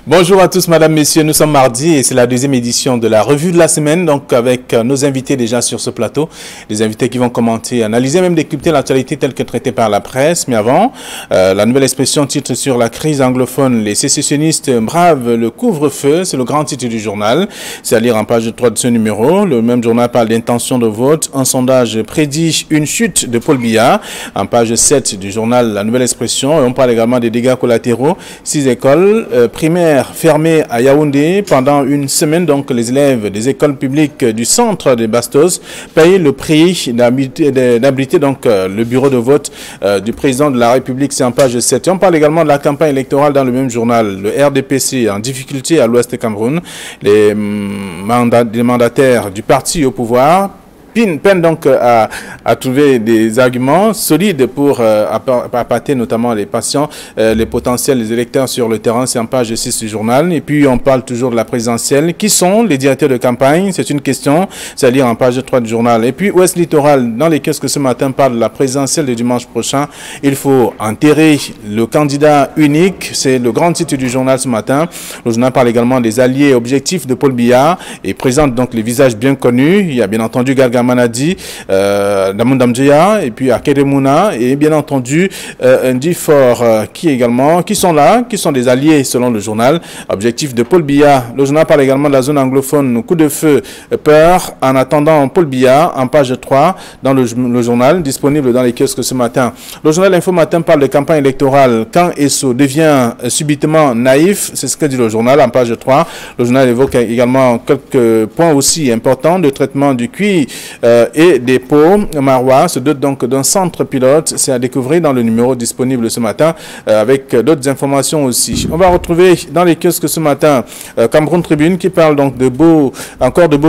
Bonjour à tous, madame, messieurs. Nous sommes mardi et c'est la deuxième édition de la revue de la semaine. Donc, avec nos invités déjà sur ce plateau, les invités qui vont commenter, analyser, même décrypter l'actualité telle que traitée par la presse. Mais avant, la nouvelle expression titre sur la crise anglophone. Les sécessionnistes bravent le couvre-feu. C'est le grand titre du journal. C'est à lire en page 3 de ce numéro. Le même journal parle d'intention de vote. Un sondage prédit une chute de Paul Biya. En page 7 du journal, la nouvelle expression. Et on parle également des dégâts collatéraux. 6 écoles primaires fermées à Yaoundé pendant une semaine. Donc, les élèves des écoles publiques du centre de Bastos payent le prix d'abriter donc le bureau de vote du président de la République. C'est en page 7. Et on parle également de la campagne électorale dans le même journal. Le RDPC en difficulté à l'ouest du Cameroun. Les mandataires du parti au pouvoir peine donc à trouver des arguments solides pour appâter notamment les patients, les potentiels les électeurs sur le terrain. C'est en page 6 du journal. Et puis on parle toujours de la présidentielle. Qui sont les directeurs de campagne? C'est une question, c'est à lire en page 3 du journal. Et puis Ouest Littoral, dans les kiosques ce matin, parle de la présidentielle de dimanche prochain. Il faut enterrer le candidat unique. C'est le grand titre du journal ce matin. Le journal parle également des alliés objectifs de Paul Biya et présente donc les visages bien connus. Il y a bien entendu Manadi, Damon Damdjia, et puis Akedemouna, et bien entendu Ndifor qui sont là, qui sont des alliés selon le journal. Objectif de Paul Biya. Le journal parle également de la zone anglophone. Coup de feu, peur, en attendant Paul Biya, en page 3 dans le journal, disponible dans les kiosques ce matin. Le journal Info Matin parle de campagne électorale. Quand Esso devient subitement naïf, c'est ce que dit le journal en page 3. Le journal évoque également quelques points aussi importants de traitement du cuir et des pots. Marois se dote donc d'un centre pilote. C'est à découvrir dans le numéro disponible ce matin avec d'autres informations aussi. On va retrouver dans les kiosques ce matin Cameroun Tribune qui parle donc de beaux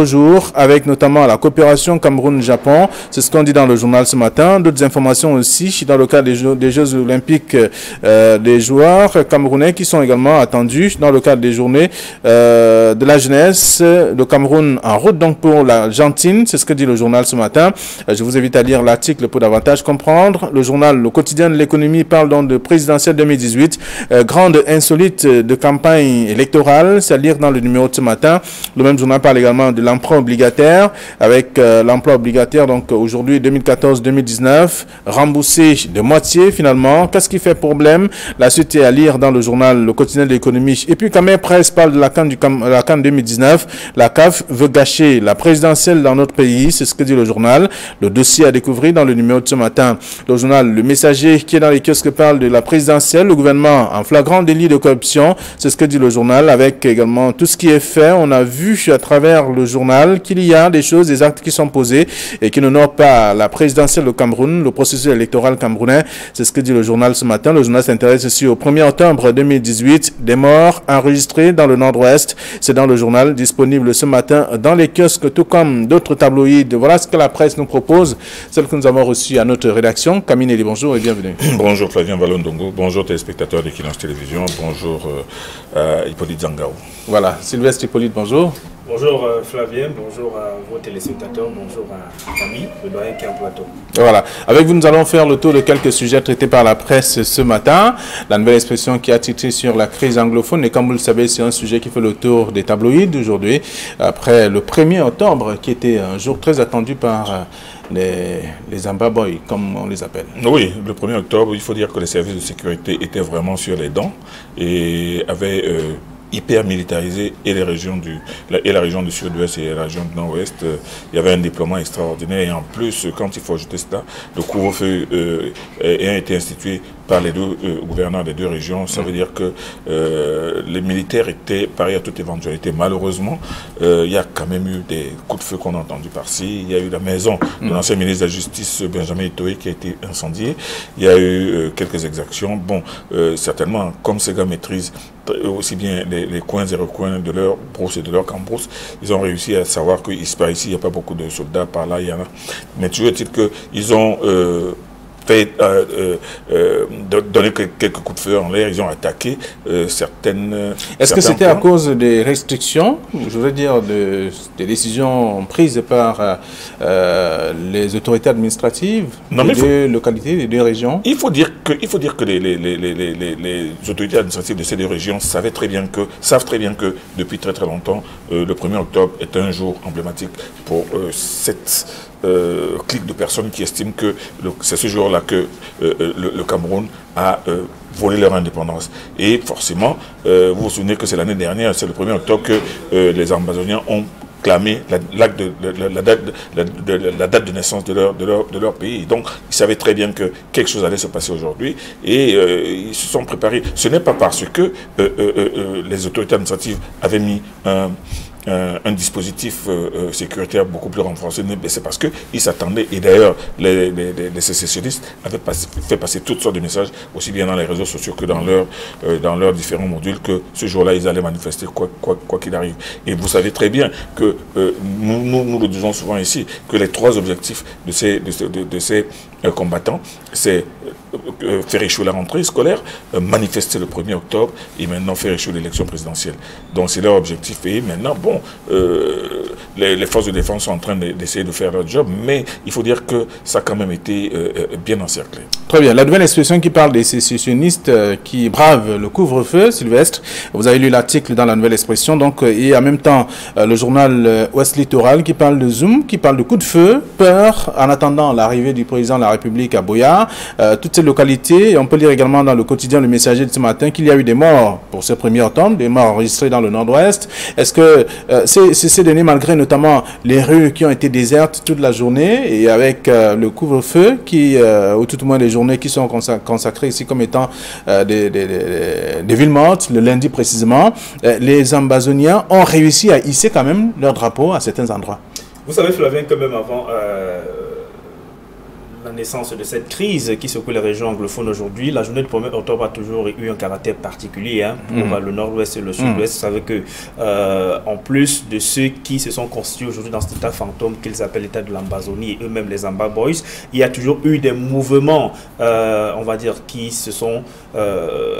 jours avec notamment la coopération Cameroun-Japon. C'est ce qu'on dit dans le journal ce matin. D'autres informations aussi dans le cadre des Jeux Olympiques des joueurs camerounais qui sont également attendus dans le cadre des journées de la jeunesse. Le Cameroun en route donc pour l'Argentine. C'est ce que dit le journal ce matin. Je vous invite à lire l'article pour davantage comprendre. Le journal Le Quotidien de l'économie parle donc de présidentielle 2018. Grande insolite de campagne électorale. C'est à lire dans le numéro de ce matin. Le même journal parle également de l'emprunt obligataire avec l'emploi obligataire donc aujourd'hui 2014-2019 remboursé de moitié finalement. Qu'est-ce qui fait problème? La suite est à lire dans le journal Le Quotidien de l'économie. Et puis Camer Presse parle de la CAN 2019. La CAF veut gâcher la présidentielle dans notre pays. C'est ce que dit le journal. Le dossier à découvrir dans le numéro de ce matin. Le journal Le Messager qui est dans les kiosques parle de la présidentielle. Le gouvernement en flagrant délit de corruption. C'est ce que dit le journal avec également tout ce qui est fait. On a vu à travers le journal qu'il y a des choses, des actes qui sont posés et qui n'honorent pas la présidentielle au Cameroun, le processus électoral camerounais. C'est ce que dit le journal ce matin. Le journal s'intéresse aussi au 1er octobre 2018. Des morts enregistrés dans le nord-ouest. C'est dans le journal disponible ce matin dans les kiosques tout comme d'autres tabloïds. Voilà ce que la presse nous propose, celle que nous avons reçue à notre rédaction. Camille Nelly, bonjour et bienvenue. Bonjour Flavien Valondongo, bonjour téléspectateurs d'Equinox Télévision, bonjour Hippolyte Zangaou. Voilà, Sylvestre Hippolyte, bonjour. Bonjour Flavien, bonjour à vos téléspectateurs, bonjour à Camille, le doyen qui est en plateau. Voilà, avec vous nous allons faire le tour de quelques sujets traités par la presse ce matin. La nouvelle expression qui a titré sur la crise anglophone et comme vous le savez c'est un sujet qui fait le tour des tabloïds aujourd'hui après le 1er octobre qui était un jour très attendu par les Ambaboy, comme on les appelle. Oui, le 1er octobre, il faut dire que les services de sécurité étaient vraiment sur les dents et avaient hyper militarisé et la région du sud-ouest et la région du nord-ouest. Il y avait un déploiement extraordinaire et en plus, quand il faut ajouter cela, le couvre-feu ayant été institué par les deux gouverneurs des deux régions, ça veut dire que les militaires étaient pareils à toute éventualité. Malheureusement, il y a quand même eu des coups de feu qu'on a entendus par-ci. Il y a eu la maison de l'ancien ministre de la Justice, Benjamin Itoé, qui a été incendiée. Il y a eu quelques exactions. Bon, certainement, comme ces gars maîtrisent aussi bien les coins et recoins de leur brousse et de leur cambrousse, ils ont réussi à savoir qu'il se passe ici, il n'y a pas beaucoup de soldats par là, il y en a. Mais toujours est-il qu'ils ont fait donner quelques coups de feu en l'air, ils ont attaqué certaines... Est-ce que c'était à cause des restrictions, je veux dire, des décisions prises par les autorités administratives des deux localités, des deux régions? Il faut dire que les autorités administratives de ces deux régions savent très bien que depuis très longtemps, le 1er octobre est un jour emblématique pour cette clique de personnes qui estiment que c'est ce jour-là que le Cameroun a volé leur indépendance. Et forcément, vous vous souvenez que c'est l'année dernière, c'est le 1er octobre que les Ambazoniens ont clamé la date de naissance de leur pays. Donc, ils savaient très bien que quelque chose allait se passer aujourd'hui et ils se sont préparés. Ce n'est pas parce que les autorités administratives avaient mis un dispositif sécuritaire beaucoup plus renforcé, mais c'est parce qu'ils s'attendaient, et d'ailleurs les sécessionnistes avaient fait passer toutes sortes de messages, aussi bien dans les réseaux sociaux que dans leurs différents modules, que ce jour-là ils allaient manifester quoi qu'il arrive. Et vous savez très bien que nous le disons souvent ici, que les trois objectifs de ces combattants, c'est faire échouer la rentrée scolaire, manifester le 1er octobre et maintenant faire échouer l'élection présidentielle. Donc c'est leur objectif. Et maintenant, bon, les forces de défense sont en train d'essayer de faire leur job, mais il faut dire que ça a quand même été bien encerclé. Très bien. La nouvelle expression qui parle des sécessionnistes qui bravent le couvre-feu, Sylvestre, vous avez lu l'article dans la nouvelle expression, donc, et en même temps le journal Ouest Littoral qui parle de Zoom, qui parle de coup de feu, peur, en attendant l'arrivée du président de la République à Boya. Toutes ces localités, et on peut lire également dans le quotidien Le Messager de ce matin qu'il y a eu des morts pour ce 1er octobre, des morts enregistrés dans le nord-ouest. Est-ce que ces données, malgré notamment les rues qui ont été désertes toute la journée et avec le couvre-feu ou tout au moins les journées qui sont consacrées ici comme étant des villes mortes, le lundi précisément, les Ambazoniens ont réussi à hisser quand même leur drapeau à certains endroits. Vous savez, Flavien, quand même avant la naissance de cette crise qui secoue les régions anglophones aujourd'hui, la journée du 1er octobre a toujours eu un caractère particulier pour le nord-ouest et le sud-ouest. Vous savez que, en plus de ceux qui se sont constitués aujourd'hui dans cet état fantôme qu'ils appellent l'état de l'Ambazonie et eux-mêmes les Amba Boys, il y a toujours eu des mouvements, on va dire, qui se sont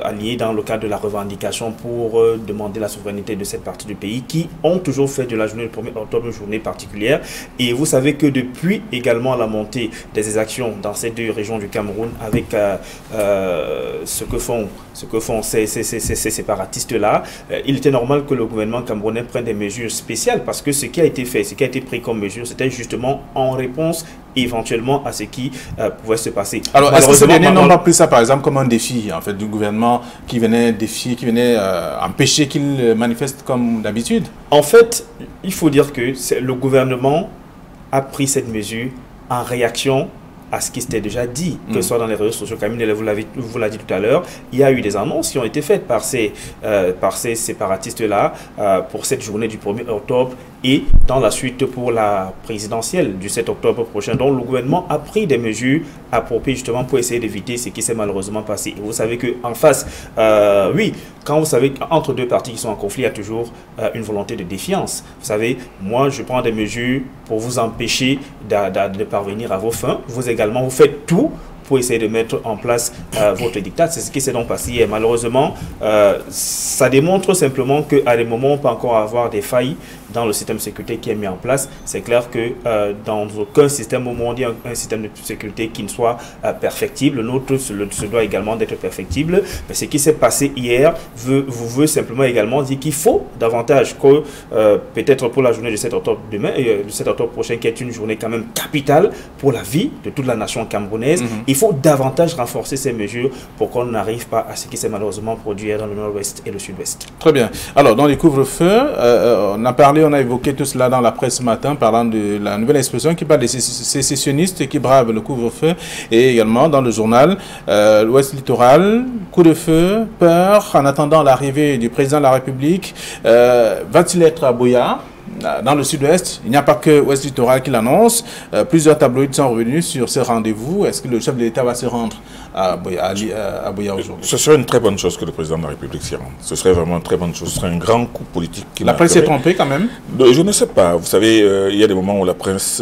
alliés dans le cadre de la revendication pour demander la souveraineté de cette partie du pays, qui ont toujours fait de la journée du 1er octobre une journée particulière. Et vous savez que depuis également la montée des exactions dans ces deux régions du Cameroun, avec ce que font ces séparatistes-là, il était normal que le gouvernement camerounais prenne des mesures spéciales, parce que ce qui a été fait, ce qui a été pris comme mesure, c'était justement en réponse éventuellement à ce qui pouvait se passer. Alors, est-ce que ces derniers n'ont pas pris ça, par exemple, comme un défi, en fait, du gouvernement qui venait empêcher qu'ils manifestent comme d'habitude? En fait, il faut dire que le gouvernement a pris cette mesure en réaction à ce qui s'était déjà dit, que ce soit dans les réseaux sociaux. Camille vous l'a dit tout à l'heure, il y a eu des annonces qui ont été faites par ces séparatistes-là pour cette journée du 1er octobre et dans la suite pour la présidentielle du 7 octobre prochain. Donc le gouvernement a pris des mesures appropriées justement pour essayer d'éviter ce qui s'est malheureusement passé. Et vous savez qu'en face, oui, quand vous savez qu'entre deux parties qui sont en conflit, il y a toujours une volonté de défiance. Vous savez, moi je prends des mesures pour vous empêcher de parvenir à vos fins. Vous également, vous faites tout pour essayer de mettre en place votre dictat. C'est ce qui s'est donc passé hier. Malheureusement, ça démontre simplement qu'à des moments, on peut encore avoir des failles dans le système de sécurité qui est mis en place. C'est clair que dans aucun système au monde, il y a un système de sécurité qui ne soit perfectible. Le nôtre se doit également d'être perfectible. Mais ce qui s'est passé hier veut simplement également dire qu'il faut davantage que peut-être pour la journée du 7 octobre demain, le 7 octobre prochain, qui est une journée quand même capitale pour la vie de toute la nation camerounaise, il faut davantage renforcer ces mesures pour qu'on n'arrive pas à ce qui s'est malheureusement produit dans le nord-ouest et le sud-ouest. Très bien. Alors, dans les couvre-feux, on a évoqué tout cela dans la presse ce matin, parlant de la nouvelle expression qui parle des sécessionnistes qui bravent le couvre-feu, et également dans le journal l'Ouest Littoral, coup de feu, peur, en attendant l'arrivée du président de la République. Va-t-il être à Boya? dans le sud-ouest. Il n'y a pas que Ouest Littoral qui l'annonce. Plusieurs tabloïds sont revenus sur ce rendez-vous. Est-ce que le chef de l'État va se rendre à Buea aujourd'hui? Ce serait une très bonne chose que le président de la République s'y rende. Ce serait vraiment une très bonne chose. Ce serait un grand coup politique. La presse s'est trompée quand même? Je ne sais pas. Vous savez, il y a des moments où la presse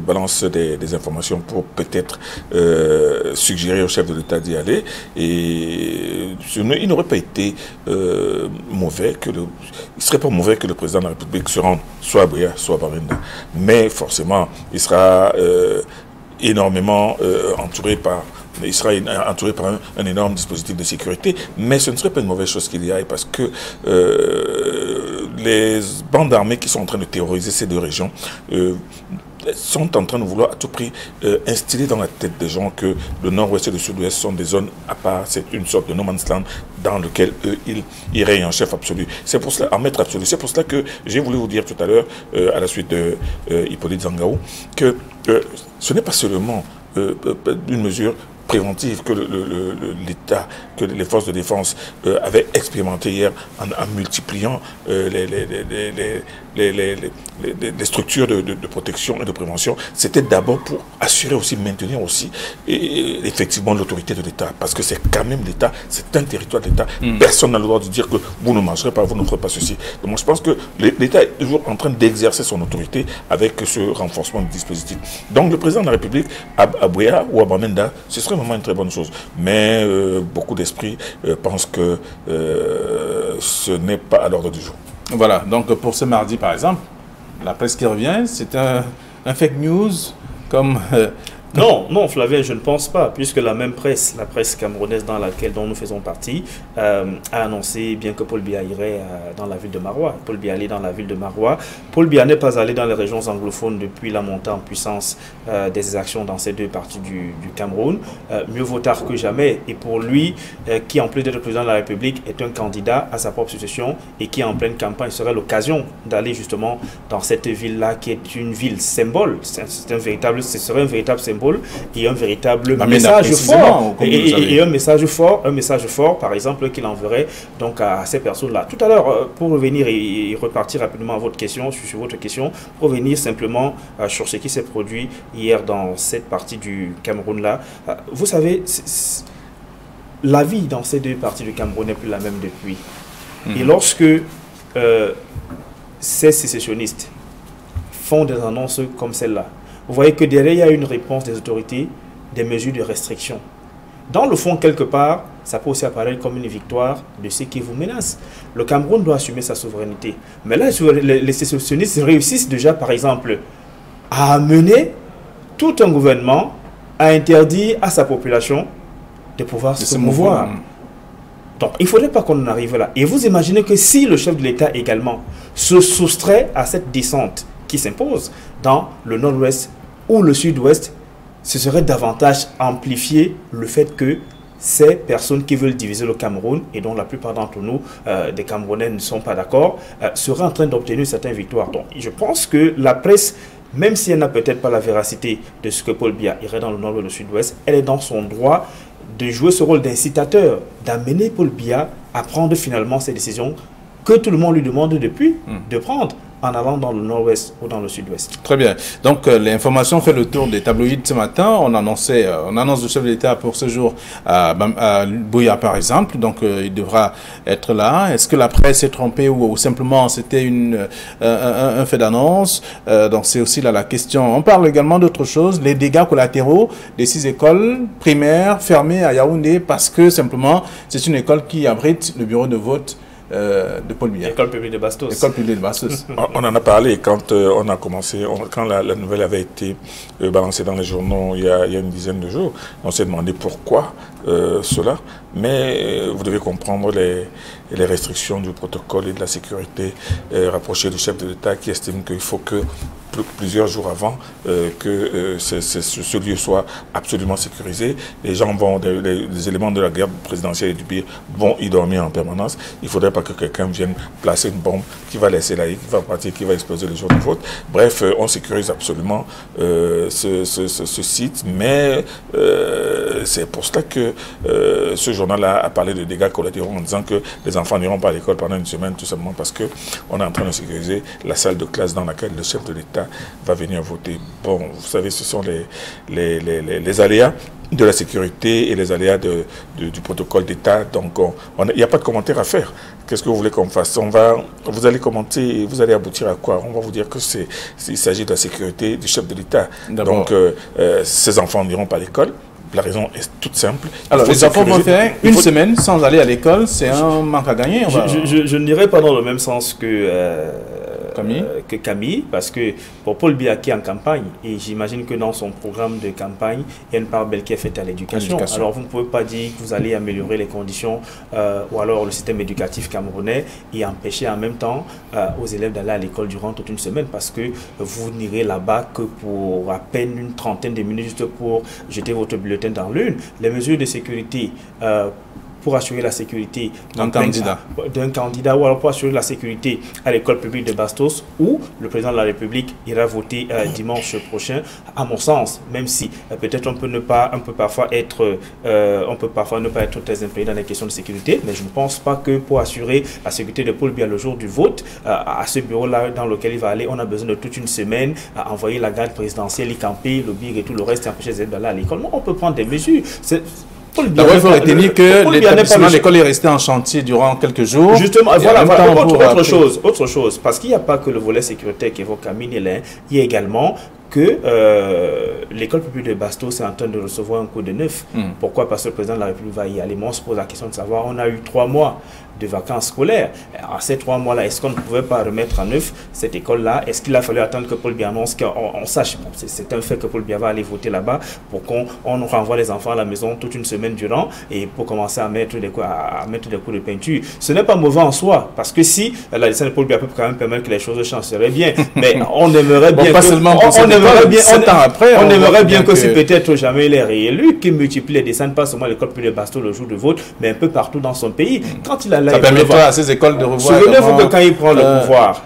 balance des informations pour peut-être suggérer au chef de l'État d'y aller. Et il n'aurait pas été mauvais il ne serait pas mauvais que le président de la République se rende soit à Buea, soit à Bamenda. Mais forcément, il sera énormément entouré par un énorme dispositif de sécurité, mais ce ne serait pas une mauvaise chose qu'il y aille parce que les bandes armées qui sont en train de terroriser ces deux régions sont en train de vouloir à tout prix instiller dans la tête des gens que le nord-ouest et le sud-ouest sont des zones à part, c'est une sorte de no man's land dans lequel ils règnent en chef absolu. C'est pour cela, en maître absolu. C'est pour cela que j'ai voulu vous dire tout à l'heure, à la suite de Hippolyte Zangaou, que ce n'est pas seulement une mesure préventive que l'État, que les forces de défense avaient expérimenté hier en multipliant les structures de protection et de prévention. C'était d'abord pour assurer aussi, maintenir aussi effectivement l'autorité de l'État. Parce que c'est quand même l'État, c'est un territoire de l'État. Personne n'a le droit de dire que vous ne marcherez pas, vous ne ferez pas ceci. Donc moi je pense que l'État est toujours en train d'exercer son autorité avec ce renforcement du dispositif. Donc le président de la République, à Buea ou à Bamenda, ce serait vraiment une très bonne chose. Mais beaucoup d'esprits pensent que ce n'est pas à l'ordre du jour. Voilà, donc pour ce mardi par exemple, la presse qui revient, c'est un fake news comme... Non, Flavien, je ne pense pas, puisque la même presse, la presse camerounaise dont nous faisons partie, a annoncé bien que Paul Biya irait dans la ville de Maroua. Paul Biya allait dans la ville de Maroua. Paul Biya n'est pas allé dans les régions anglophones depuis la montée en puissance des actions dans ces deux parties du Cameroun. Mieux vaut tard que jamais. Et pour lui, qui en plus d'être président de la République, est un candidat à sa propre succession et qui est en pleine campagne, serait l'occasion d'aller justement dans cette ville-là, qui est une ville symbole. Ce serait un véritable symbole et un véritable message fort et un message fort par exemple qu'il enverrait donc à ces personnes-là. Tout à l'heure, pour revenir et repartir rapidement à votre question, sur votre question, pour revenir simplement sur ce qui s'est produit hier dans cette partie du Cameroun-là, vous savez, la vie dans ces deux parties du Cameroun n'est plus la même depuis. Et lorsque ces sécessionnistes font des annonces comme celle-là, vous voyez que derrière, il y a une réponse des autorités, des mesures de restriction. Dans le fond, quelque part, ça peut aussi apparaître comme une victoire de ceux qui vous menacent. Le Cameroun doit assumer sa souveraineté. Mais là, les sécessionnistes réussissent déjà, par exemple, à amener tout un gouvernement à interdire à sa population de pouvoir se mouvoir. Donc, il ne faudrait pas qu'on en arrive là. Et vous imaginez que si le chef de l'État également se soustrait à cette descente qui s'impose dans le nord-ouest ou le sud-ouest, ce serait davantage amplifier le fait que ces personnes qui veulent diviser le Cameroun, et dont la plupart d'entre nous, des Camerounais, ne sont pas d'accord, seraient en train d'obtenir certaines victoires. Donc, je pense que la presse, même si elle n'a peut-être pas la véracité de ce que Paul Biya irait dans le nord ou le sud-ouest, elle est dans son droit de jouer ce rôle d'incitateur, d'amener Paul Biya à prendre finalement ces décisions que tout le monde lui demande depuis de prendre, en allant dans le nord-ouest ou dans le sud-ouest. Très bien. Donc, l'information fait le tour des tabloïds ce matin. On annonce le chef de l'État pour ce jour à Buea, par exemple. Donc, il devra être là. Est-ce que la presse s'est trompée ou simplement c'était un fait d'annonce? Donc, c'est aussi là la question. On parle également d'autre chose, les dégâts collatéraux des 6 écoles primaires fermées à Yaoundé parce que simplement, c'est une école qui abrite le bureau de vote de Paul Biya. École publique de Bastos. École publique de Bastos. On en a parlé quand on a commencé, quand la nouvelle avait été balancée dans les journaux il y a une dizaine de jours. On s'est demandé pourquoi cela, mais vous devez comprendre les restrictions du protocole et de la sécurité rapprochée du chef de l'État qui estime qu'il faut que plusieurs jours avant que ce lieu soit absolument sécurisé. Les gens vont, les éléments de la garde présidentielle et du BIR vont y dormir en permanence. Il ne faudrait pas que quelqu'un vienne placer une bombe qui va laisser là, qui va partir, qui va exploser le jour du vote. Bref, on sécurise absolument ce site, mais c'est pour cela que que ce journal-là a parlé de dégâts collatéraux en disant que les enfants n'iront pas à l'école pendant une semaine, tout simplement parce qu'on est en train de sécuriser la salle de classe dans laquelle le chef de l'État va venir voter. Bon, vous savez, ce sont les aléas de la sécurité et les aléas du protocole d'État. Donc, il n'y a pas de commentaire à faire. Qu'est-ce que vous voulez qu'on fasse? Vous allez commenter et vous allez aboutir à quoi? On va vous dire qu'il s'agit de la sécurité du chef de l'État. Donc, ces enfants n'iront pas à l'école. La raison est toute simple. Alors, les enfants vont faire une semaine sans aller à l'école, c'est un manque à gagner. Je n'irai pas dans le même sens que Camille, parce que pour Paul Biya qui est en campagne, et j'imagine que dans son programme de campagne, il y a une part belle qui est faite à l'éducation. Alors, vous ne pouvez pas dire que vous allez améliorer les conditions ou alors le système éducatif camerounais et empêcher en même temps aux élèves d'aller à l'école durant toute une semaine, parce que vous n'irez là-bas que pour à peine une trentaine de minutes juste pour jeter votre bulletin dans l'urne. Les mesures de sécurité pour assurer la sécurité d'un candidat ou alors pour assurer la sécurité à l'école publique de Bastos, où le président de la République ira voter dimanche prochain, à mon sens, même si peut-être on peut parfois ne pas être très impliqué dans les questions de sécurité, mais je ne pense pas que pour assurer la sécurité de Paul Biya le jour du vote, à ce bureau-là dans lequel il va aller, on a besoin de toute une semaine à envoyer la garde présidentielle, y camper, le BIG et tout le reste et empêcher les élèves d'aller à l'école. Non, on peut prendre des mesures. D'abord, il faut retenir que l'établissement de l'école est resté en chantier durant quelques jours. Justement, voilà, autre chose, parce qu'il n'y a pas que le volet sécuritaire qu'évoque Camille Hélène, il y a également que l'école publique de Bastos est en train de recevoir un coup de neuf. Pourquoi? Parce que le président de la République va y aller. Moi, on se pose la question de savoir, on a eu 3 mois de vacances scolaires. À ces 3 mois-là, est-ce qu'on ne pouvait pas remettre en neuf cette école-là? Est-ce qu'il a fallu attendre que Paul Biya annonce qu'on sache? Bon, c'est un fait que Paul Biya va aller voter là-bas pour qu'on renvoie les enfants à la maison toute une semaine durant et pour commencer à mettre des coups de peinture. Ce n'est pas mauvais en soi, parce que si la décision de Paul Biya peut quand même permettre que les choses changent, ça serait bien. Mais on aimerait bien on aimerait bien que si peut-être jamais il est réélu, qu'il multiplie les descentes, pas seulement à l'école publique de Bastos le jour de vote, mais un peu partout dans son pays. Quand il a ça permettra à ces écoles de revoir. Souvenez-vous que quand il prend le pouvoir,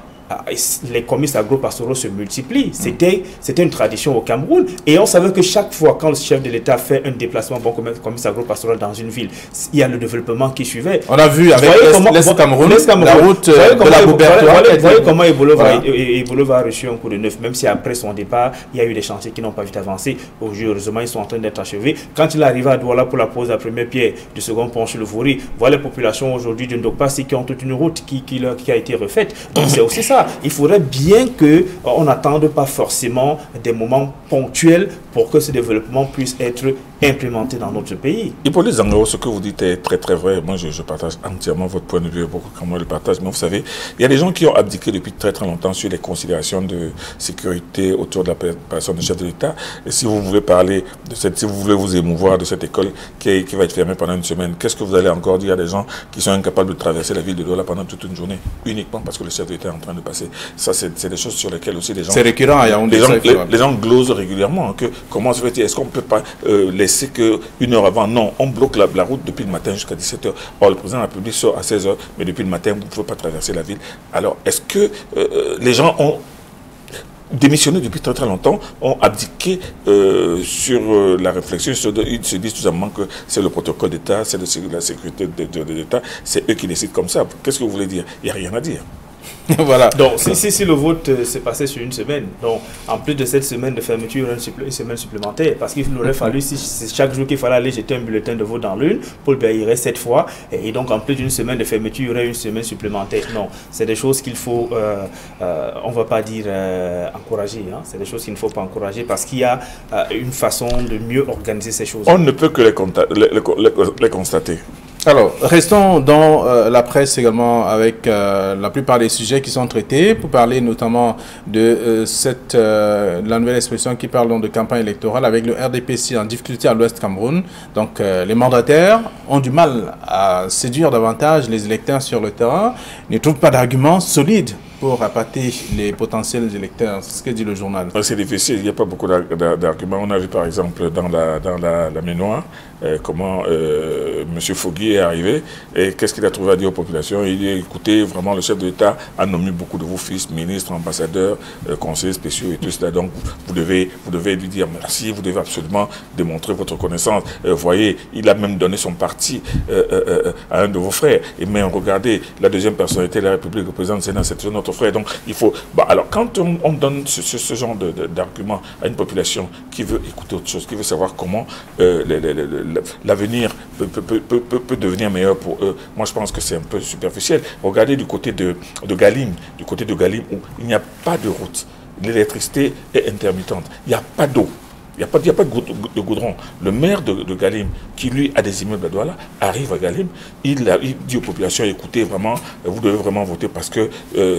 les comices agro-pastoraux se multiplient. C'était une tradition au Cameroun. Et on savait que chaque fois, quand le chef de l'État fait un déplacement bon comice agro-pastoral dans une ville, il y a le développement qui suivait. On a vu avec l'Est Cameroun, la route de la Goubertoire. Vous voyez comment Ebolo va reçu un coup de neuf, même si après son départ, il y a eu des chantiers qui n'ont pas vite avancé. Heureusement, ils sont en train d'être achevés. Quand il arrive à Douala pour la pose de la première pierre du second pont sur le Vouri, voilà les populations aujourd'hui de Ndokpasi qui ont toute une route qui a été refaite. Donc c'est aussi ça. Il faudrait bien qu'on n'attende pas forcément des moments ponctuels pour que ce développement puisse être implémenté dans notre pays. Hippolyte Zangaro, ce que vous dites est très très vrai. Moi, je partage entièrement votre point de vue, beaucoup comme moi le partage. Mais vous savez, il y a des gens qui ont abdiqué depuis très très longtemps sur les considérations de sécurité autour de la personne du chef de l'État. Et si vous voulez parler de si vous voulez vous émouvoir de cette école qui va être fermée pendant une semaine, qu'est-ce que vous allez encore dire à des gens qui sont incapables de traverser la ville de Douala pendant toute une journée, uniquement parce que le chef de l'État est en train de passer? Ça, c'est des choses sur lesquelles aussi les gens... C'est récurrent à Yaoundé. Les gens glosent régulièrement. Comment se fait-il? Est-ce qu'on ne peut pas laisser qu'une heure avant? Non, on bloque la route depuis le matin jusqu'à 17h. Or, le président de la République sort à 16h, mais depuis le matin, vous ne pouvez pas traverser la ville. Alors, est-ce que les gens ont démissionné depuis très très longtemps, ont abdiqué sur la réflexion, ils se disent tout simplement que c'est le protocole d'État, c'est la sécurité de l'État, c'est eux qui décident comme ça? Qu'est-ce que vous voulez dire? Il n'y a rien à dire. Voilà. Donc, si le vote s'est passé sur une semaine, donc en plus de cette semaine de fermeture, il y aura une semaine supplémentaire, parce qu'il aurait fallu, si c'est chaque jour qu'il fallait aller jeter un bulletin de vote dans l'urne, Paul Biya irait 7 fois, et donc en plus d'une semaine de fermeture, il y aurait une semaine supplémentaire. Non, c'est des choses qu'il faut, on ne va pas dire encourager, hein. C'est des choses qu'il ne faut pas encourager, parce qu'il y a une façon de mieux organiser ces choses. On ne peut que les constater. Alors, restons dans la presse également avec la plupart des sujets qui sont traités, pour parler notamment de la nouvelle expression qui parle donc de campagne électorale avec le RDPC en difficulté à l'Ouest Cameroun. Donc, les mandataires ont du mal à séduire davantage les électeurs sur le terrain, ne trouvent pas d'arguments solides pour appâter les potentiels électeurs. C'est ce que dit le journal. C'est difficile, il n'y a pas beaucoup d'arguments. On a vu par exemple dans la mémoire comment M. Fogui est arrivé et qu'est-ce qu'il a trouvé à dire aux populations. Il dit, écoutez, vraiment le chef de l'État a nommé beaucoup de vos fils, ministres, ambassadeurs, conseillers spéciaux et tout cela. Donc vous devez lui dire merci, vous devez absolument démontrer votre connaissance. Voyez, il a même donné son parti à un de vos frères. Et mais regardez, la deuxième personnalité de la République, le président du Sénat, c'est notre frère. Donc il faut... alors quand on donne ce genre d'argument à une population qui veut écouter autre chose, qui veut savoir comment l'avenir peut devenir meilleur pour eux, moi je pense que c'est un peu superficiel. Regardez du côté de Galim, où il n'y a pas de route. L'électricité est intermittente. Il n'y a pas d'eau. Il n'y a pas de goudron. Le maire de Galim, qui lui a des immeubles à Douala, arrive à Galim, il dit aux populations, écoutez, vraiment, vous devez vraiment voter parce que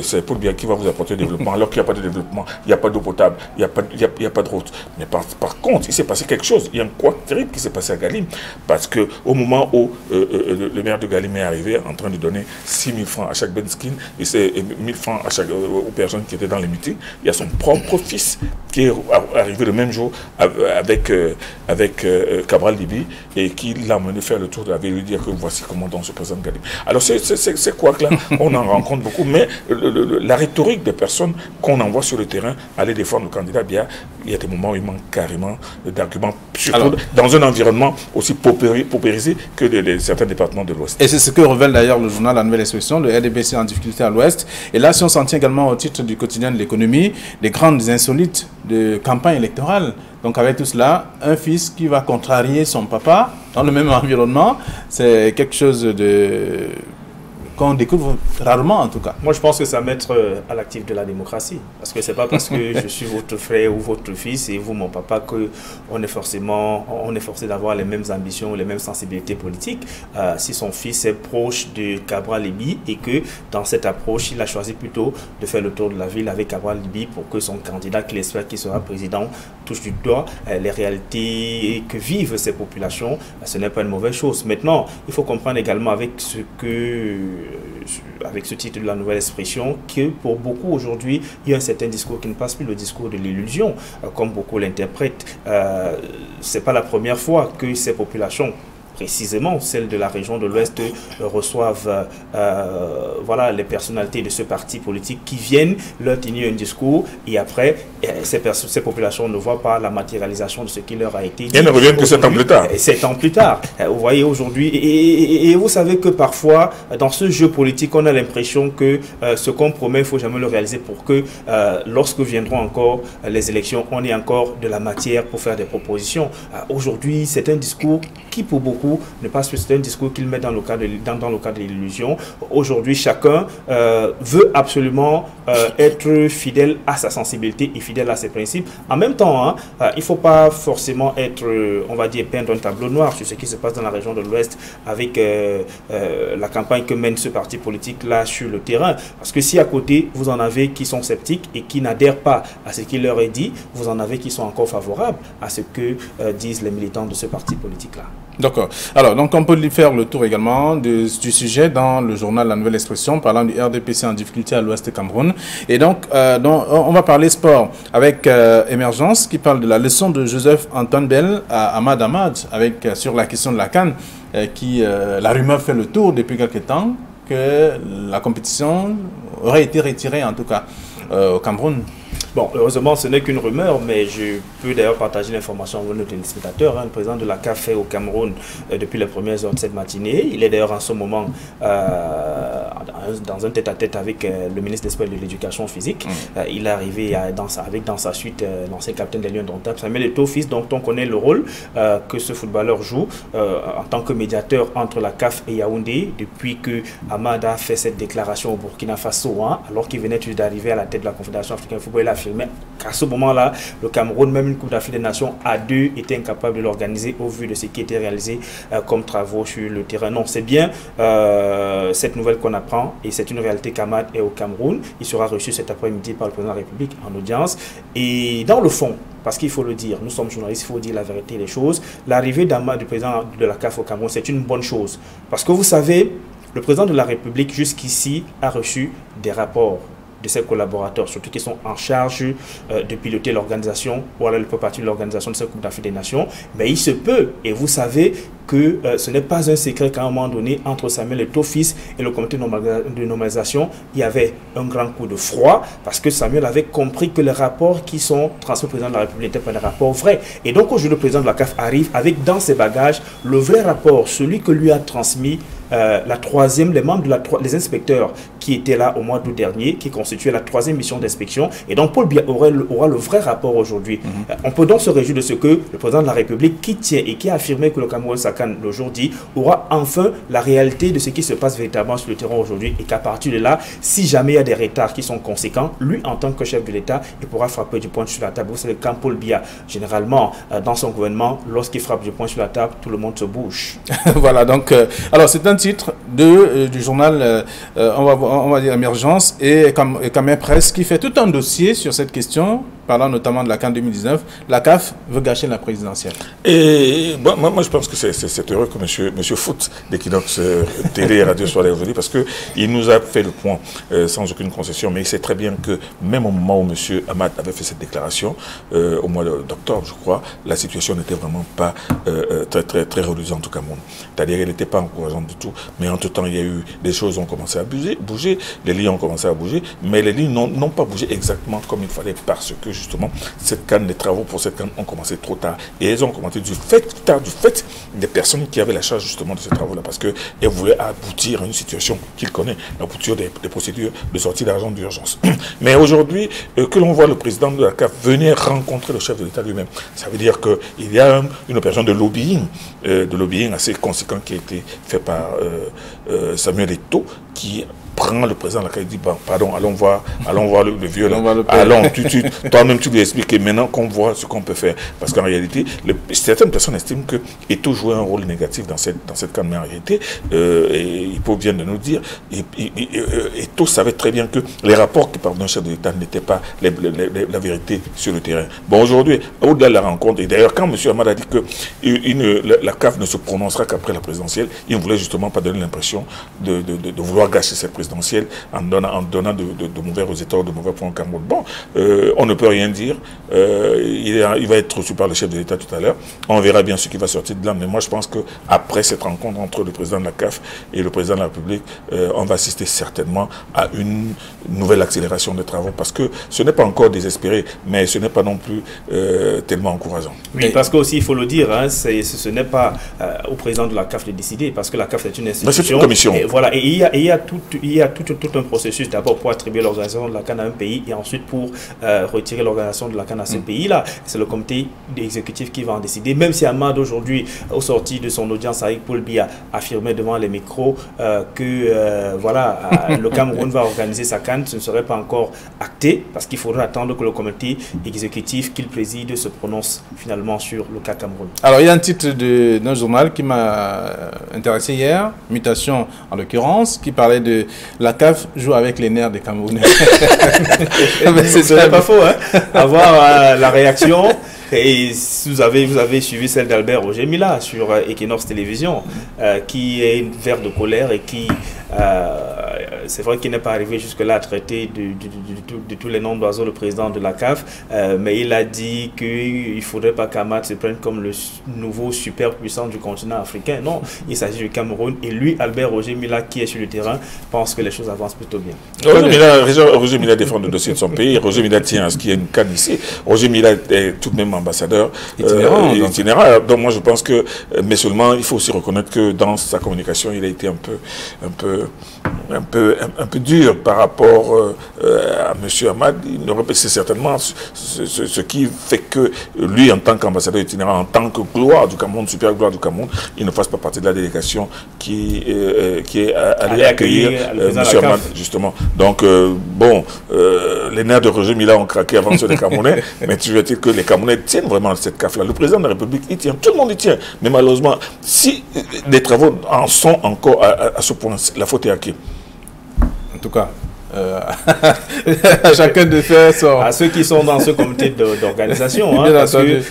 c'est pour bien qui va vous apporter le développement, alors qu'il n'y a pas de développement, il n'y a pas d'eau potable, il n'y a pas de route. Mais par contre, il s'est passé quelque chose. Il y a un quoi terrible qui s'est passé à Galim, parce qu'au moment où le maire de Galim est arrivé en train de donner 6 000 francs à chaque Benskin, et c'est 1 000 francs à chaque aux personnes qui étaient dans les meetings, il y a son propre fils qui est arrivé le même jour avec Cabral Libi et qui l'a mené faire le tour de la ville et lui dire que voici comment on se présente Galim. Alors c'est quoi que là on en rencontre beaucoup, mais la rhétorique des personnes qu'on envoie sur le terrain aller défendre le candidat, bien il y a des moments où il manque carrément d'arguments, surtout dans un environnement aussi paupérisé que certains départements de l'Ouest. Et c'est ce que révèle d'ailleurs le journal La Nouvelle Expression, le RDPC en difficulté à l'Ouest. Et là, si on s'en tient également au titre du quotidien de l'économie, des grandes insolites de campagne électorale. Donc avec tout cela, un fils qui va contrarier son papa dans le même environnement, c'est quelque chose qu'on découvre rarement en tout cas. Moi je pense que ça mettre à l'actif de la démocratie. Parce que c'est pas parce que je suis votre frère ou votre fils et vous mon papa qu'on est forcé d'avoir les mêmes ambitions, les mêmes sensibilités politiques. Si son fils est proche de Cabral Libi et que dans cette approche il a choisi plutôt de faire le tour de la ville avec Cabral Libi pour que son candidat qu'il espère qui sera président touche du doigt les réalités que vivent ces populations, ce n'est pas une mauvaise chose. Maintenant, il faut comprendre également avec ce titre de la Nouvelle Expression que pour beaucoup aujourd'hui, il y a un certain discours qui ne passe plus, le discours de l'illusion, comme beaucoup l'interprètent. Ce n'est pas la première fois que ces populations, précisément celles de la région de l'Ouest, reçoivent voilà, les personnalités de ce parti politique qui viennent leur tenir un discours et après ces populations ne voient pas la matérialisation de ce qui leur a été dit. Et ne reviennent que 7 ans plus tard. 7 ans plus tard. Vous voyez aujourd'hui, et vous savez que parfois dans ce jeu politique on a l'impression que ce qu'on promet, il ne faut jamais le réaliser pour que lorsque viendront encore les élections, on ait encore de la matière pour faire des propositions. Aujourd'hui c'est un discours qui pour beaucoup ne passe plus, c'est un discours qu'il met dans le cadre de l'illusion. Aujourd'hui, chacun veut absolument être fidèle à sa sensibilité et fidèle à ses principes. En même temps, il ne faut pas forcément être, on va dire, peindre un tableau noir sur ce qui se passe dans la région de l'Ouest avec la campagne que mène ce parti politique-là sur le terrain. Parce que si à côté, vous en avez qui sont sceptiques et qui n'adhèrent pas à ce qui leur est dit, vous en avez qui sont encore favorables à ce que disent les militants de ce parti politique-là. D'accord. Alors, donc on peut lui faire le tour également du sujet dans le journal La Nouvelle Expression, parlant du RDPC en difficulté à l'Ouest du Cameroun. Et donc, on va parler sport avec Émergence qui parle de la leçon de Joseph Antoine Bell à Ahmad Ahmad sur la question de la CAN, la rumeur fait le tour depuis quelques temps que la compétition aurait été retirée en tout cas au Cameroun. Bon, heureusement, ce n'est qu'une rumeur, mais je peux d'ailleurs partager l'information avec nos téléspectateurs. Le président de la CAF est au Cameroun depuis les premières heures de cette matinée. Il est d'ailleurs en ce moment dans un tête-à-tête avec le ministre des Sports et de l'Éducation physique. Il est arrivé avec dans sa suite l'ancien capitaine des Lions d'Ontable, Samuel Eto'o, fils, dont on connaît le rôle que ce footballeur joue en tant que médiateur entre la CAF et Yaoundé depuis que Ahmad a fait cette déclaration au Burkina Faso, alors qu'il venait d'arriver à la tête de la Confédération africaine de football. Il a affirmé qu'à ce moment-là, le Cameroun, même une Coupe d'Afrique des Nations à deux, était incapable de l'organiser au vu de ce qui était réalisé comme travaux sur le terrain. Non, c'est bien cette nouvelle qu'on apprend et c'est une réalité qu'Ahmad est au Cameroun. Il sera reçu cet après-midi par le président de la République en audience. Et dans le fond, parce qu'il faut le dire, nous sommes journalistes, il faut dire la vérité des choses, l'arrivée d'Ahmad, du président de la CAF au Cameroun, c'est une bonne chose. Parce que vous savez, le président de la République jusqu'ici a reçu des rapports de ses collaborateurs, surtout qui sont en charge de piloter l'organisation, ou alors le partie de l'organisation de cette Coupe d'Afrique des Nations. Mais il se peut, et vous savez que ce n'est pas un secret qu'à un moment donné, entre Samuel Eto'o-Fils et le comité de normalisation, il y avait un grand coup de froid, parce que Samuel avait compris que les rapports qui sont transmis au président de la République n'étaient pas des rapports vrais. Et donc aujourd'hui, le président de la CAF arrive avec dans ses bagages le vrai rapport, celui que lui a transmis les membres les inspecteurs qui étaient là au mois d'août dernier, qui constituaient la 3e mission d'inspection. Et donc Paul Biya aura le vrai rapport aujourd'hui. On peut donc se réjouir de ce que le président de la République, qui tient et qui a affirmé que le Cameroun Sakan le jour dit, aura enfin la réalité de ce qui se passe véritablement sur le terrain aujourd'hui, et qu'à partir de là, si jamais il y a des retards qui sont conséquents, lui en tant que chef de l'État, il pourra frapper du poing sur la table. C'est le camp Paul Biya. Généralement, dans son gouvernement, lorsqu'il frappe du poing sur la table, tout le monde se bouge. Voilà, donc, alors c'est un titre du journal, on va dire Émergence, et Camer Presse, qui fait tout un dossier sur cette question, parlant notamment de la CAN 2019. La CAF veut gâcher la présidentielle. Et moi je pense que c'est heureux que monsieur Foot d'Equinox Télé et Radio soit là aujourd'hui, parce qu'il nous a fait le point sans aucune concession, mais il sait très bien que même au moment où monsieur Hamad avait fait cette déclaration, au mois d'octobre je crois, la situation n'était vraiment pas très reluisante au Cameroun. C'est-à-dire qu'elle n'était pas encourageante du tout, mais entre-temps il y a eu des choses ont commencé à bouger, les lignes ont commencé à bouger, mais les lignes n'ont pas bougé exactement comme il fallait, parce que justement cette CAN, les travaux pour cette CAN ont commencé trop tard, et elles ont commencé du fait des personnes qui avaient la charge justement de ces travaux-là, parce qu'elles voulaient aboutir à une situation qu'ils connaissent, l'aboutir des procédures de sortie d'argent d'urgence. Mais aujourd'hui, que l'on voit le président de la CAF venir rencontrer le chef de l'État lui-même, ça veut dire qu'il y a une opération de lobbying assez conséquent qui a été fait par Samuel Eto'o, qui prend le président de la CAF et dit, bon, pardon, allons voir le vieux là. Allons, toi-même tu lui expliques, et maintenant qu'on voit ce qu'on peut faire. Parce qu'en réalité, certaines personnes estiment que Eto'o jouait un rôle négatif dans cette CAN, mais en réalité, et Hippo vient de nous dire, Eto'o savait très bien que les rapports qui parvenaient d'un chef de l'État n'étaient pas la vérité sur le terrain. Bon, aujourd'hui, au-delà de la rencontre, et d'ailleurs, quand M. Hamad a dit que la CAF ne se prononcera qu'après la présidentielle, il ne voulait justement pas donner l'impression de vouloir gâcher cette présidentielle en donnant de mauvais résultats, de mauvais points au Cameroun. Bon, on ne peut rien dire. Il va être reçu par le chef de l'État tout à l'heure. On verra bien ce qui va sortir de là. Mais moi, je pense qu'après cette rencontre entre le président de la CAF et le président de la République, on va assister certainement à une nouvelle accélération des travaux, parce que ce n'est pas encore désespéré, mais ce n'est pas non plus tellement encourageant. Oui, parce qu'aussi, il faut le dire, hein, ce n'est pas au président de la CAF de décider, parce que la CAF est une institution. C'est une commission. Et voilà, et il y a tout un processus d'abord pour attribuer l'organisation de la CAN à un pays, et ensuite pour retirer l'organisation de la CAN à ce pays-là. C'est le comité exécutif qui va en décider, même si Hamad aujourd'hui, au sorti de son audience avec Paul Biya, affirmait devant les micros que le Cameroun va organiser sa CAN. Ce ne serait pas encore acté, parce qu'il faudra attendre que le comité exécutif qu'il préside se prononce finalement sur le cas Cameroun. Alors il y a un titre d'un journal qui m'a intéressé hier, Mutation en l'occurrence, qui parlait de la CAF joue avec les nerfs des Camerounais. Ce n'est pas faux, hein. Avoir la réaction. Et vous avez suivi celle d'Albert Roger Mila sur Equinox Télévision, qui est vert de colère et qui, c'est vrai qu'il n'est pas arrivé jusque-là à traiter de tous les noms d'oiseaux le président de la CAF, mais il a dit qu'il ne faudrait pas qu'Hamad se prenne comme le nouveau super puissant du continent africain. Non, il s'agit du Cameroun, et lui, Albert Roger Mila, qui est sur le terrain, pense que les choses avancent plutôt bien. Roger Mila défend le dossier de son pays. Roger Mila tient à ce qu'il y ait une CAN ici. Roger Mila est tout de même ambassadeur itinérant. Donc moi je pense que, mais seulement il faut aussi reconnaître que dans sa communication il a été un peu dur par rapport à M. Hamad. C'est certainement ce qui fait que lui, en tant qu'ambassadeur itinérant, en tant que gloire du Cameroun, super gloire du Cameroun, il ne fasse pas partie de la délégation qui est allée accueillir M. Hamad, justement. Donc les nerfs de Roger Mila ont craqué avant ceux des Camerounais, mais tu veux dire que les Camerounais tiennent vraiment à cette CAF-là. Le président de la République y tient, tout le monde y tient. Mais malheureusement, si les travaux en sont encore à ce point, la faute est à qui? En tout cas, à chacun de faire son... À ceux qui sont dans ce comité d'organisation, hein, parce que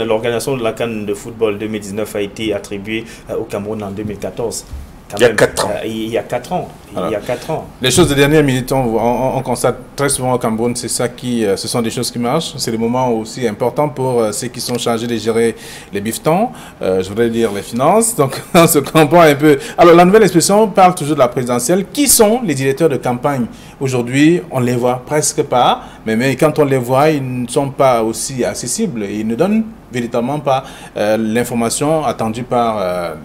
l'organisation de la CAN de football 2019 a été attribuée au Cameroun en 2014. quand il y a même, 4 ans. Il y a 4 ans. Alors, il y a 4 ans. Les choses de dernière minute, on constate très souvent au Cameroun, c'est ça qui, ce sont des choses qui marchent. C'est des moments aussi importants pour ceux qui sont chargés de gérer les bifetons, je voudrais dire les finances. Donc, on se comprend un peu. Alors, la nouvelle expression parle toujours de la présidentielle. Qui sont les directeurs de campagne? Aujourd'hui, on ne les voit presque pas, mais quand on les voit, ils ne sont pas aussi accessibles. Ils ne donnent véritablement pas l'information attendue par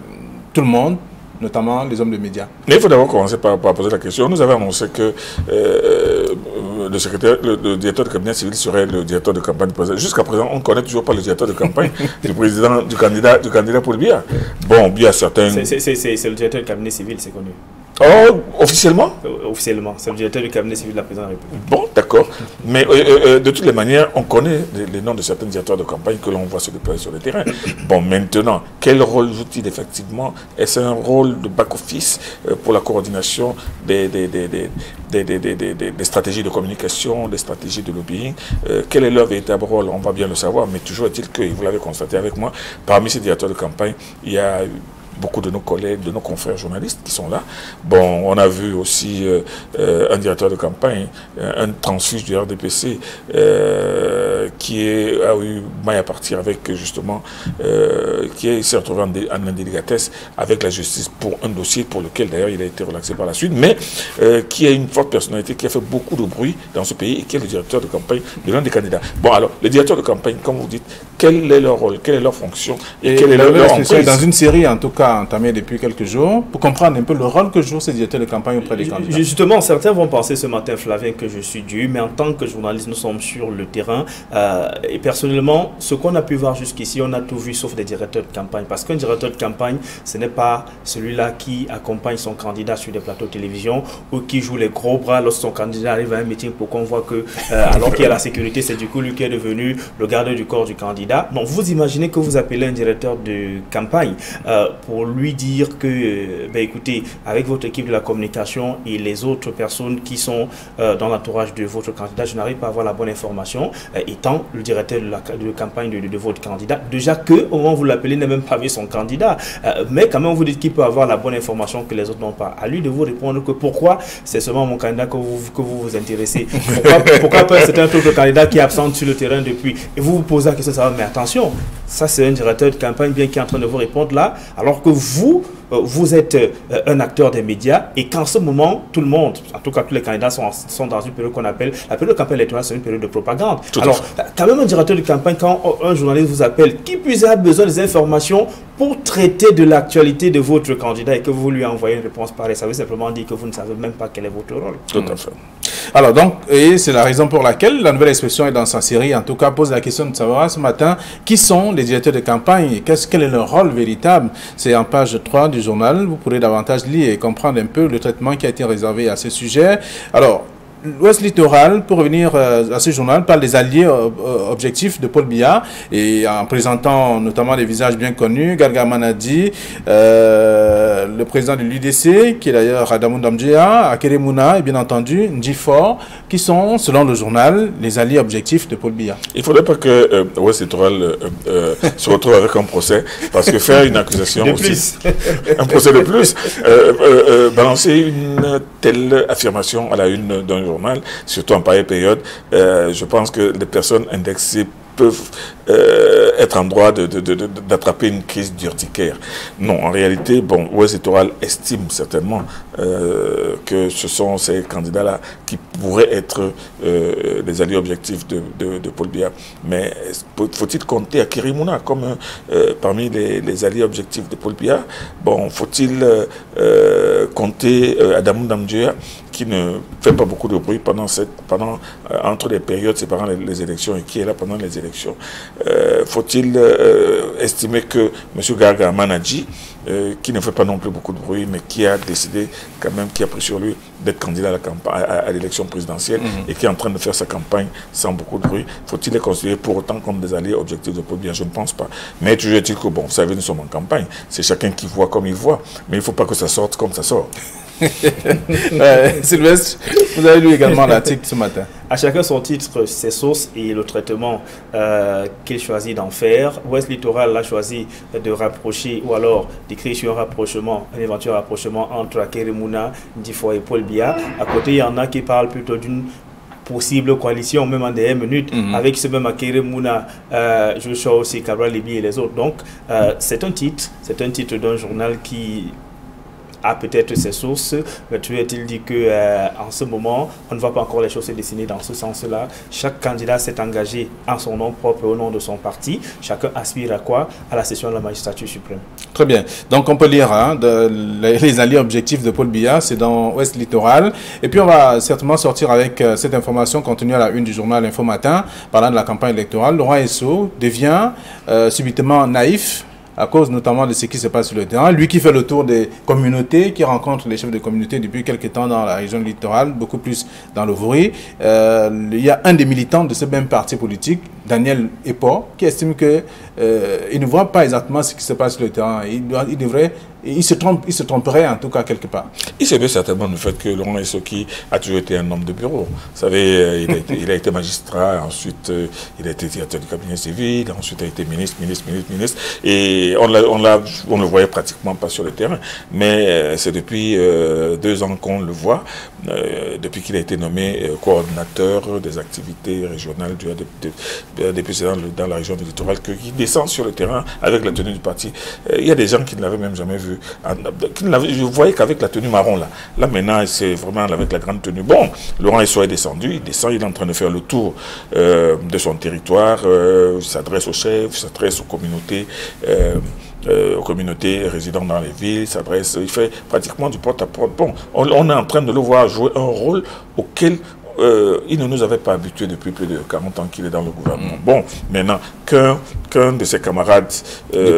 tout le monde, notamment les hommes de médias. Mais il faut d'abord commencer par poser la question. Nous avons annoncé que le directeur de cabinet civil serait le directeur de campagne du président. Jusqu'à présent, on ne connaît toujours pas le directeur de campagne du président, du candidat Paul Biya. Bon, Biya, certains... C'est le directeur de cabinet civil, c'est connu. Oh, officiellement? Officiellement, c'est le directeur du cabinet civil de la présidente de la République. Bon, d'accord. Mais de toutes les manières, on connaît les noms de certains directeurs de campagne que l'on voit se déployer sur le terrain. Bon, maintenant, quel rôle joue-t-il effectivement? Est-ce un rôle de back-office pour la coordination des stratégies de communication, des stratégies de lobbying? Quel est leur véritable rôle? On va bien le savoir, mais toujours est-il que, vous l'avez constaté avec moi, parmi ces directeurs de campagne, il y a beaucoup de nos collègues, de nos confrères journalistes qui sont là. Bon, on a vu aussi un directeur de campagne, un transfuge du RDPC, qui a eu maille à partir avec justement, qui s'est retrouvé en indélicatesse avec la justice pour un dossier pour lequel d'ailleurs il a été relaxé par la suite, mais qui a une forte personnalité, qui a fait beaucoup de bruit dans ce pays et qui est le directeur de campagne de l'un des candidats. Bon, alors, les directeurs de campagne, comme vous dites, quel est leur rôle, quelle est leur fonction et quelle est leur emprise? Dans une série, en tout cas, entamée depuis quelques jours, pour comprendre un peu le rôle que jouent ces directeurs de campagne auprès des candidats. Justement, certains vont penser ce matin, Flavien, que je suis dû, mais en tant que journaliste, nous sommes sur le terrain. Et personnellement, ce qu'on a pu voir jusqu'ici, on a tout vu sauf des directeurs de campagne. Parce qu'un directeur de campagne, ce n'est pas celui-là qui accompagne son candidat sur des plateaux de télévision ou qui joue les gros bras lorsque son candidat arrive à un meeting pour qu'on voit que, alors qu'il y a la sécurité, c'est du coup lui qui est devenu le gardien du corps du candidat. Donc, vous imaginez que vous appelez un directeur de campagne pour lui dire que, ben, écoutez, avec votre équipe de la communication et les autres personnes qui sont dans l'entourage de votre candidat, je n'arrive pas à avoir la bonne information, étant le directeur de campagne de votre candidat. Déjà que, au moment où vous l'appelez, n'est même pas vu son candidat. Mais quand même, vous dites qu'il peut avoir la bonne information que les autres n'ont pas. À lui de vous répondre que pourquoi c'est seulement mon candidat que vous intéressez. Pourquoi pas c'est un autre candidat qui est absent sur le terrain depuis. Et vous vous posez la question, ça va, mais attention, ça c'est un directeur de campagne bien qui est en train de vous répondre là, alors que vous êtes un acteur des médias et qu'en ce moment, tout le monde, en tout cas tous les candidats sont dans une période qu'on appelle, la période de campagne électorale, c'est une période de propagande. Alors, quand même un directeur de campagne, quand un journaliste vous appelle, qui plus a besoin des informations pour traiter de l'actualité de votre candidat et que vous lui envoyez une réponse pareille, ça veut simplement dire que vous ne savez même pas quel est votre rôle. Tout à fait. Alors donc, et c'est la raison pour laquelle la nouvelle expression est dans sa série, en tout cas pose la question de savoir ce matin, qui sont les directeurs de campagne, quel est leur rôle véritable? C'est en page 3 du journal, vous pourrez davantage lire et comprendre un peu le traitement qui a été réservé à ce sujet. Alors, l'Ouest littoral, pour revenir à ce journal, parle des alliés objectifs de Paul Biya et en présentant notamment des visages bien connus, Garga Manadi, le président de l'UDC, qui est d'ailleurs Adamou Damdjea, Akere Mouna et bien entendu Ndjifor, qui sont, selon le journal, les alliés objectifs de Paul Biya. Il ne faudrait pas que l'Ouest littoral se retrouve avec un procès, parce que faire une accusation aussi, un procès de plus, balancer une telle affirmation à la une d'un journal, surtout en pareille période, je pense que les personnes indexées peuvent être en droit d'attraper une crise d'urticaire. Non, en réalité, bon, Ouest littoral estime certainement que ce sont ces candidats-là qui pourraient être les alliés objectifs de Paul Biya. Mais faut-il compter Akere Mouna comme parmi les alliés objectifs de Paul Biya? Bon, faut-il compter Adamou Damdjea, qui ne fait pas beaucoup de bruit entre les périodes séparant les élections et qui est là pendant les élections. Faut-il estimer que M. Garga Manadi, qui ne fait pas non plus beaucoup de bruit, mais qui a décidé quand même, qui a pris sur lui d'être candidat à l'élection présidentielle et qui est en train de faire sa campagne sans beaucoup de bruit, faut-il les considérer pour autant comme des alliés objectifs de Paul Biya? Je ne pense pas. Mais toujours est-il que, bon, vous savez, nous sommes en campagne, c'est chacun qui voit comme il voit, mais il ne faut pas que ça sorte comme ça sort. Sylvestre, vous avez lu également l'article ce matin. À chacun son titre, ses sources et le traitement qu'il choisit d'en faire. Ouest Littoral a choisi de rapprocher ou alors d'écrire sur un éventuel rapprochement entre Akérémou Mouna, Ndifo et Paul Biya. À côté, il y en a qui parlent plutôt d'une possible coalition, même en dernière minute, avec ce même Akérémou Mouna, Joshua aussi, Cabral Libye et les autres. Donc, c'est un titre d'un journal qui a peut-être ses sources. Tu a-t-il dit que en ce moment, on ne voit pas encore les choses se dessiner dans ce sens-là. Chaque candidat s'est engagé en son nom propre, au nom de son parti. Chacun aspire à quoi? À la session de la magistrature suprême. Très bien. Donc on peut lire les alliés objectifs de Paul Biya, c'est dans Ouest Littoral. Et puis on va certainement sortir avec cette information contenue à la une du journal Info Matin, parlant de la campagne électorale. Laurent Esso devient subitement naïf, à cause notamment de ce qui se passe sur le terrain. Lui qui fait le tour des communautés, qui rencontre les chefs de communauté depuis quelques temps dans la région littorale, beaucoup plus dans le Vouri. Il y a un des militants de ce même parti politique, Daniel Epo, qui estime que il ne voit pas exactement ce qui se passe sur le terrain. Il se tromperait en tout cas quelque part. Il se veut certainement le fait que Laurent Esso, qui a toujours été un homme de bureau. Vous savez, il a été magistrat, ensuite il a été directeur du cabinet civil, ensuite il a été ministre. Et on ne le voyait pratiquement pas sur le terrain. Mais c'est depuis 2 ans qu'on le voit, depuis qu'il a été nommé coordinateur des activités régionales des présidents dans la région du littoral, qu'il descend sur le terrain avec la tenue du parti. Il y a des gens qui ne l'avaient même jamais vu. Je voyais qu'avec la tenue marron là. Là maintenant, c'est vraiment avec la grande tenue. Bon, Laurent Esso est descendu, il descend, il est en train de faire le tour de son territoire, il s'adresse aux chefs, il s'adresse aux communautés résidant dans les villes, il fait pratiquement du porte-à-porte. Bon, on est en train de le voir jouer un rôle auquel il ne nous avait pas habitués depuis plus de 40 ans qu'il est dans le gouvernement. Bon, maintenant, qu'un de ses camarades du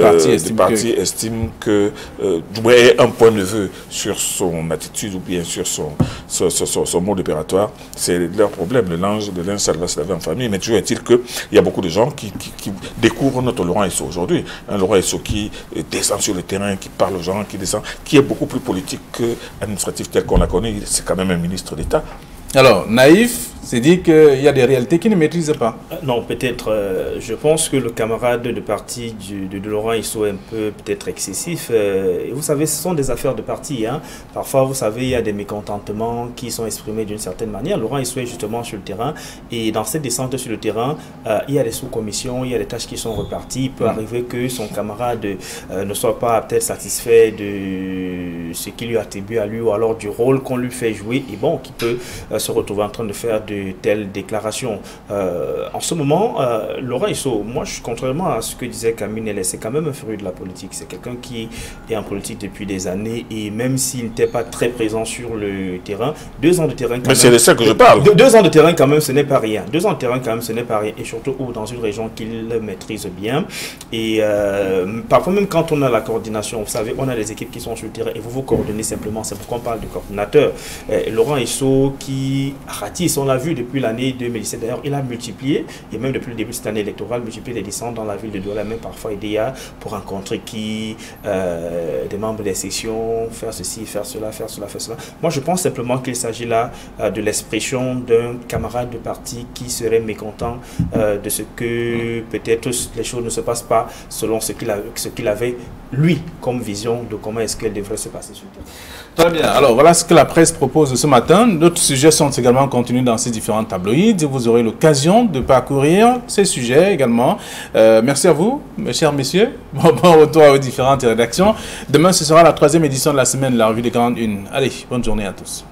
parti estime que est un point de vue sur son attitude ou bien sur son mode opératoire, c'est leur problème. Le linge sale va se laver en famille. Mais toujours est-il qu'il y a beaucoup de gens qui découvrent notre Laurent Esso aujourd'hui. Un Laurent Esso qui descend sur le terrain, qui parle aux gens, qui est beaucoup plus politique qu'administratif tel qu'on l'a connu. C'est quand même un ministre d'État. Alors, naïf, c'est dire qu'il y a des réalités qu'il ne maîtrise pas. Non, peut-être. Je pense que le camarade de parti de Laurent Esso est un peu peut-être excessif. Et vous savez, ce sont des affaires de parti. Hein. Parfois, vous savez, il y a des mécontentements qui sont exprimés d'une certaine manière. Laurent Esso est justement sur le terrain. Et dans cette descente sur le terrain, il y a des sous-commissions, il y a des tâches qui sont reparties. Il peut arriver que son camarade ne soit pas peut-être satisfait de ce qu'il lui attribue à lui ou alors du rôle qu'on lui fait jouer. Et bon, qui peut se retrouver en train de faire de telles déclarations. En ce moment, Laurent Esso, moi, contrairement à ce que disait Camille Nellet, c'est quand même un fruit de la politique. C'est quelqu'un qui est en politique depuis des années et même s'il n'était pas très présent sur le terrain, 2 ans de terrain quand même... Mais c'est de ça que je parle. 2 ans de terrain quand même, ce n'est pas rien. 2 ans de terrain quand même, ce n'est pas rien. Et surtout dans une région qu'il maîtrise bien. Et parfois même quand on a la coordination, vous savez, on a des équipes qui sont sur le terrain et vous coordonnez simplement. C'est pourquoi on parle de coordinateur. Laurent Esso qui ratisse, on l'a vu depuis l'année 2017 d'ailleurs, il a multiplié, et même depuis le début de cette année électorale, multiplié les descentes dans la ville de Douala, même parfois IDEA, pour rencontrer des membres des sections, faire ceci, faire cela, faire cela, faire cela. Moi je pense simplement qu'il s'agit là de l'expression d'un camarade de parti qui serait mécontent de ce que peut-être les choses ne se passent pas selon ce qu'il avait lui comme vision de comment est-ce qu'elle devrait se passer sur le terrain. Très bien. Alors, voilà ce que la presse propose ce matin. D'autres sujets sont également contenus dans ces différents tabloïds. Vous aurez l'occasion de parcourir ces sujets également. Merci à vous, mes chers messieurs. Bon retour aux différentes rédactions. Demain, ce sera la 3e édition de la semaine de la Revue des 41. Allez, bonne journée à tous.